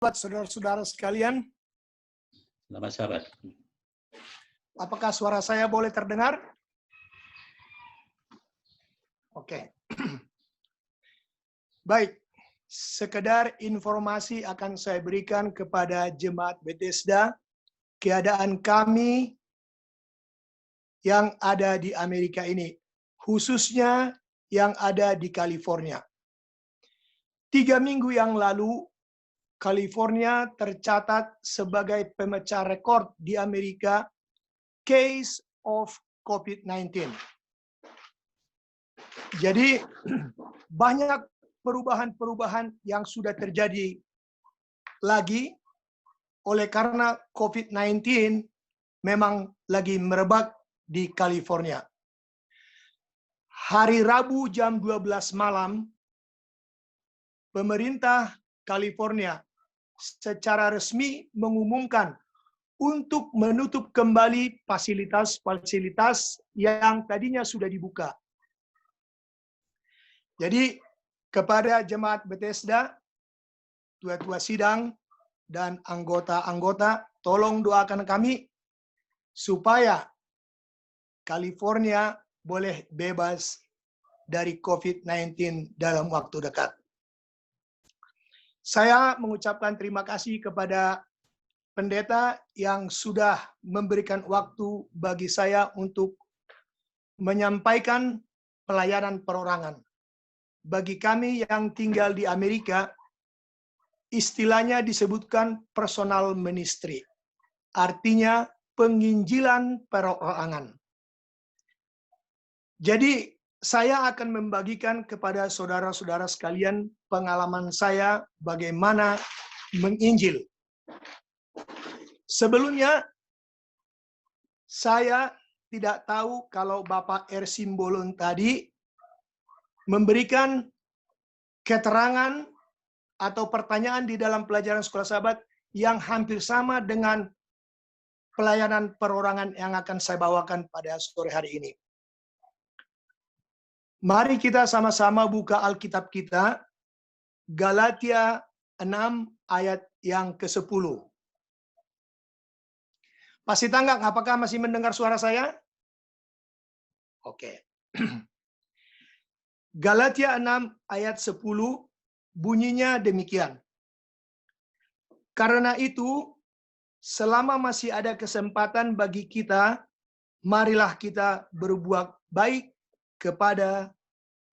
Saudara-saudara sekalian, Selamat sahabat. apakah suara saya boleh terdengar? Oke. Baik, sekedar informasi akan saya berikan kepada jemaat Bethesda, keadaan kami yang ada di Amerika ini, khususnya yang ada di California. 3 minggu yang lalu, California tercatat sebagai pemecah rekor di Amerika case of COVID-19. Jadi banyak perubahan-perubahan yang sudah terjadi lagi oleh karena COVID-19 memang lagi merebak di California. Hari Rabu jam 12 malam, pemerintah California secara resmi mengumumkan untuk menutup kembali fasilitas-fasilitas yang tadinya sudah dibuka. Jadi kepada jemaat Bethesda, tua-tua sidang, dan anggota-anggota, tolong doakan kami supaya California boleh bebas dari COVID-19 dalam waktu dekat. Saya mengucapkan terima kasih kepada pendeta yang sudah memberikan waktu bagi saya untuk menyampaikan pelayanan perorangan. Bagi kami yang tinggal di Amerika, istilahnya disebutkan personal ministry. Artinya penginjilan perorangan. Jadi saya akan membagikan kepada saudara-saudara sekalian pengalaman saya bagaimana menginjil. Sebelumnya, saya tidak tahu kalau Bapak R. Simbolon tadi memberikan keterangan atau pertanyaan di dalam pelajaran sekolah sahabat yang hampir sama dengan pelayanan perorangan yang akan saya bawakan pada sore hari ini. Mari kita sama-sama buka Alkitab kita, Galatia 6 ayat yang ke-10. Masih tanggang, apakah masih mendengar suara saya? Oke. Galatia 6 ayat 10 bunyinya demikian. Karena itu, selama masih ada kesempatan bagi kita, marilah kita berbuat baik kepada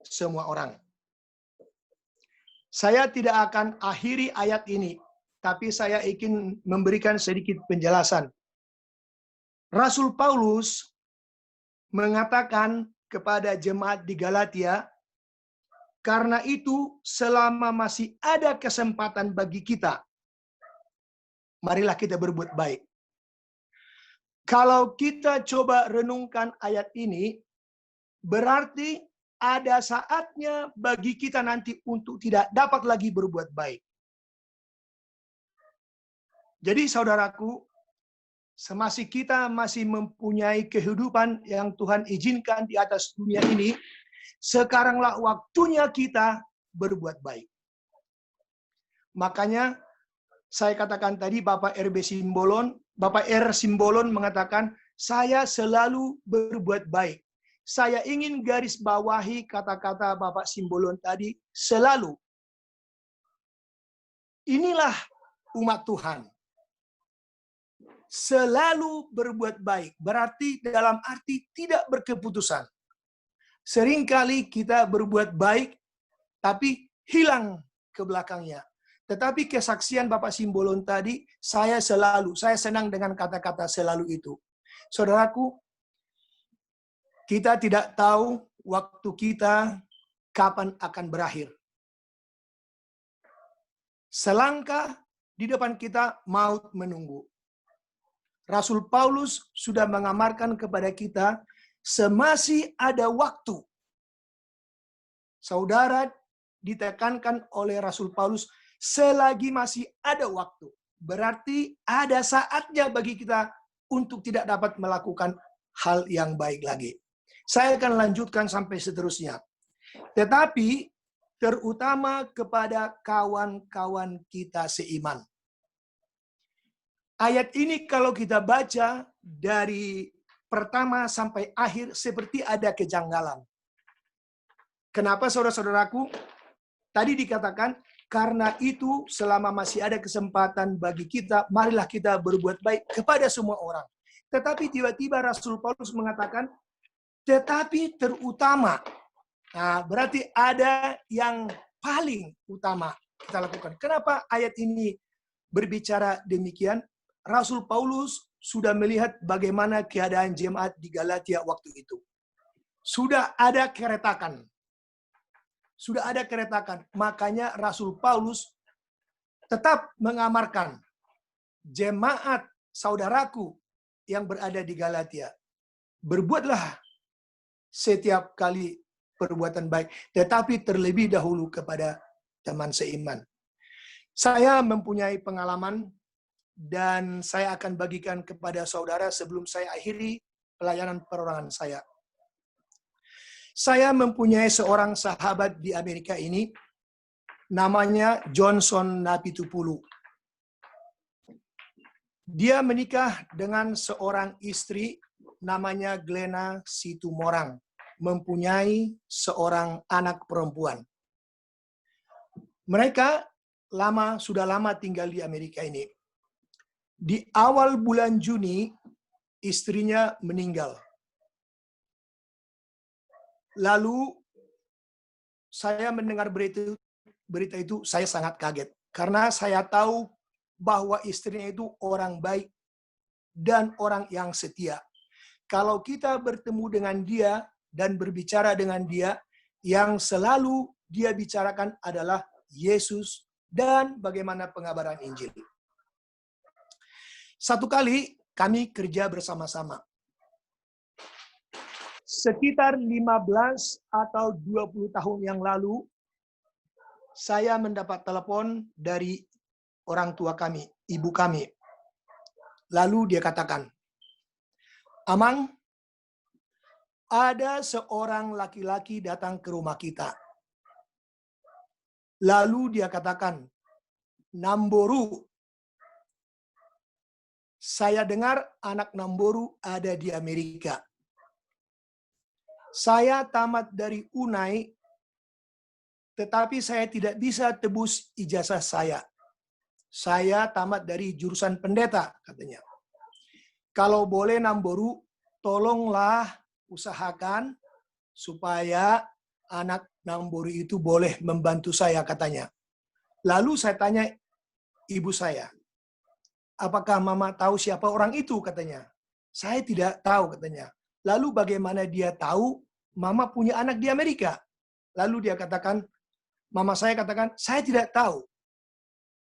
semua orang. Saya tidak akan akhiri ayat ini, tapi saya ingin memberikan sedikit penjelasan. Rasul Paulus mengatakan kepada jemaat di Galatia, karena itu selama masih ada kesempatan bagi kita, marilah kita berbuat baik. Kalau kita coba renungkan ayat ini, berarti ada saatnya bagi kita nanti untuk tidak dapat lagi berbuat baik. Jadi saudaraku, semasa kita masih mempunyai kehidupan yang Tuhan izinkan di atas dunia ini, sekaranglah waktunya kita berbuat baik. Makanya saya katakan tadi Bapak R. Simbolon mengatakan, saya selalu berbuat baik. Saya ingin garis bawahi kata-kata Bapak Simbolon tadi, selalu. Inilah umat Tuhan. Selalu berbuat baik, berarti dalam arti tidak berkeputusan. Seringkali kita berbuat baik, tapi hilang ke belakangnya. Tetapi kesaksian Bapak Simbolon tadi, saya senang dengan kata-kata selalu itu. Saudaraku, kita tidak tahu waktu kita kapan akan berakhir. Selangkah di depan kita maut menunggu. Rasul Paulus sudah mengamarkan kepada kita, semasih ada waktu. Saudara ditekankan oleh Rasul Paulus, selagi masih ada waktu. Berarti ada saatnya bagi kita untuk tidak dapat melakukan hal yang baik lagi. Saya akan lanjutkan sampai seterusnya. Tetapi terutama kepada kawan-kawan kita seiman. Ayat ini kalau kita baca dari pertama sampai akhir seperti ada kejanggalan. Kenapa saudara-saudaraku? Tadi dikatakan, karena itu selama masih ada kesempatan bagi kita, marilah kita berbuat baik kepada semua orang. Tetapi tiba-tiba Rasul Paulus mengatakan, tetapi terutama. Nah, berarti ada yang paling utama kita lakukan. Kenapa ayat ini berbicara demikian? Rasul Paulus sudah melihat bagaimana keadaan jemaat di Galatia waktu itu. Sudah ada keretakan. Sudah ada keretakan. Makanya Rasul Paulus tetap mengamarkan jemaat saudaraku yang berada di Galatia. Berbuatlah setiap kali perbuatan baik, tetapi terlebih dahulu kepada teman seiman. Saya mempunyai pengalaman dan saya akan bagikan kepada saudara sebelum saya akhiri pelayanan perorangan saya. Saya mempunyai seorang sahabat di Amerika ini, namanya Johnson Napitupulu. Dia menikah dengan seorang istri, namanya Glenna Situmorang, mempunyai seorang anak perempuan. Mereka sudah lama tinggal di Amerika ini. Di awal bulan Juni, istrinya meninggal. Lalu saya mendengar berita itu, saya sangat kaget. Karena saya tahu bahwa istrinya itu orang baik dan orang yang setia. Kalau kita bertemu dengan dia dan berbicara dengan dia, yang selalu dia bicarakan adalah Yesus dan bagaimana pengabaran Injil. Satu kali kami kerja bersama-sama. Sekitar 15 atau 20 tahun yang lalu, saya mendapat telepon dari orang tua kami, ibu kami. Lalu dia katakan, Amang, ada seorang laki-laki datang ke rumah kita. Lalu dia katakan, Namboru. Saya dengar anak Namboru ada di Amerika. Saya tamat dari UNAI, tetapi saya tidak bisa tebus ijazah saya. Saya tamat dari jurusan pendeta, katanya. Kalau boleh Namboru, tolonglah usahakan supaya anak Namboru itu boleh membantu saya, katanya. Lalu saya tanya ibu saya, apakah mama tahu siapa orang itu, katanya. Saya tidak tahu, katanya. Lalu bagaimana dia tahu mama punya anak di Amerika? Lalu dia katakan, mama saya katakan, saya tidak tahu.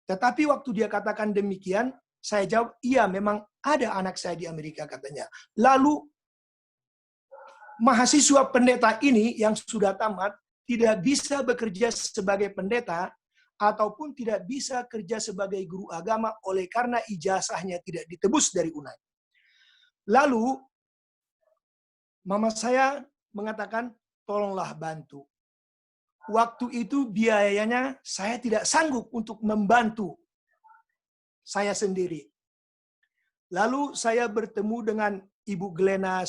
Tetapi waktu dia katakan demikian, saya jawab, iya memang ada anak saya di Amerika, katanya. Lalu mahasiswa pendeta ini yang sudah tamat tidak bisa bekerja sebagai pendeta ataupun tidak bisa kerja sebagai guru agama oleh karena ijazahnya tidak ditebus dari UNAI. Lalu mama saya mengatakan, tolonglah bantu. Waktu itu biayanya saya tidak sanggup untuk membantu saya sendiri. Lalu saya bertemu dengan Ibu Glenna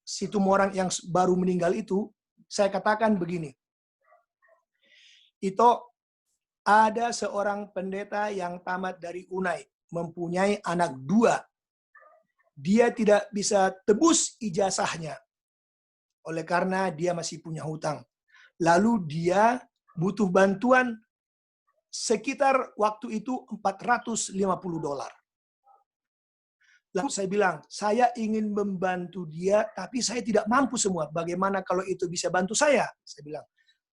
Situmorang yang baru meninggal itu. Saya katakan begini, Ito, ada seorang pendeta yang tamat dari UNAI, mempunyai anak 2. Dia tidak bisa tebus ijazahnya, oleh karena dia masih punya hutang. Lalu dia butuh bantuan sekitar waktu itu $450. Lalu saya bilang, saya ingin membantu dia, tapi saya tidak mampu semua. Bagaimana kalau itu bisa bantu saya? Saya bilang.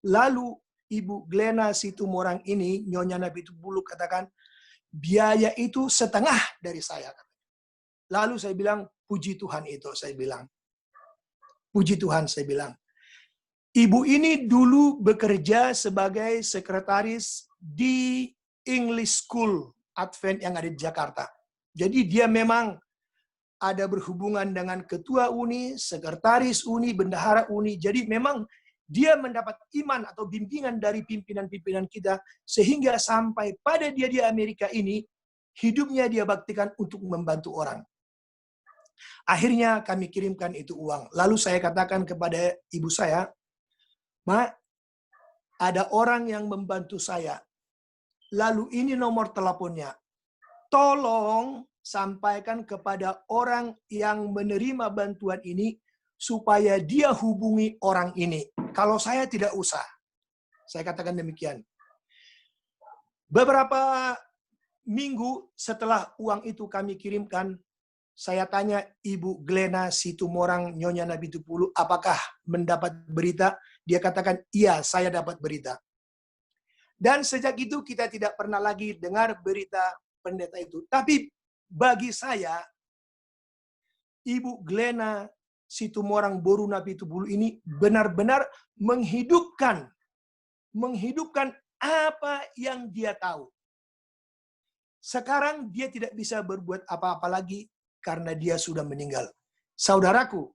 Lalu Ibu Glenna Situmorang ini, Nyonya Napitupulu katakan, biaya itu setengah dari saya. Lalu saya bilang, puji Tuhan itu, saya bilang. Puji Tuhan, saya bilang. Ibu ini dulu bekerja sebagai sekretaris di English School Advent yang ada di Jakarta. Jadi dia memang ada berhubungan dengan ketua uni, sekretaris uni, bendahara uni. Jadi memang dia mendapat iman atau bimbingan dari pimpinan-pimpinan kita sehingga sampai pada dia di Amerika ini hidupnya dia baktikan untuk membantu orang. Akhirnya kami kirimkan itu uang. Lalu saya katakan kepada ibu saya, "Ma, ada orang yang membantu saya. Lalu ini nomor teleponnya. Tolong sampaikan kepada orang yang menerima bantuan ini supaya dia hubungi orang ini. Kalau saya tidak usah." Saya katakan demikian. Beberapa minggu setelah uang itu kami kirimkan, saya tanya Ibu Glena Situmorang Nyonya Nabi Tupulu, apakah mendapat berita? Dia katakan, iya, saya dapat berita. Dan sejak itu kita tidak pernah lagi dengar berita pendeta itu. Tapi bagi saya, Ibu Glena Situmorang Boru Nabi Tupulu ini benar-benar menghidupkan apa yang dia tahu. Sekarang dia tidak bisa berbuat apa-apa lagi karena dia sudah meninggal. Saudaraku,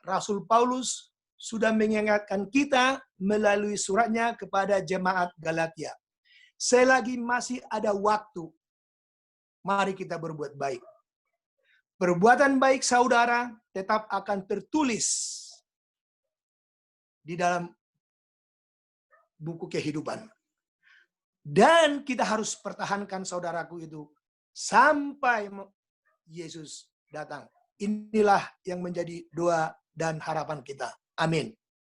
Rasul Paulus sudah mengingatkan kita melalui suratnya kepada jemaat Galatia. Selagi masih ada waktu, mari kita berbuat baik. Perbuatan baik saudara tetap akan tertulis di dalam buku kehidupan. Dan kita harus pertahankan saudaraku itu sampai Yesus datang. Inilah yang menjadi doa dan harapan kita. Amin.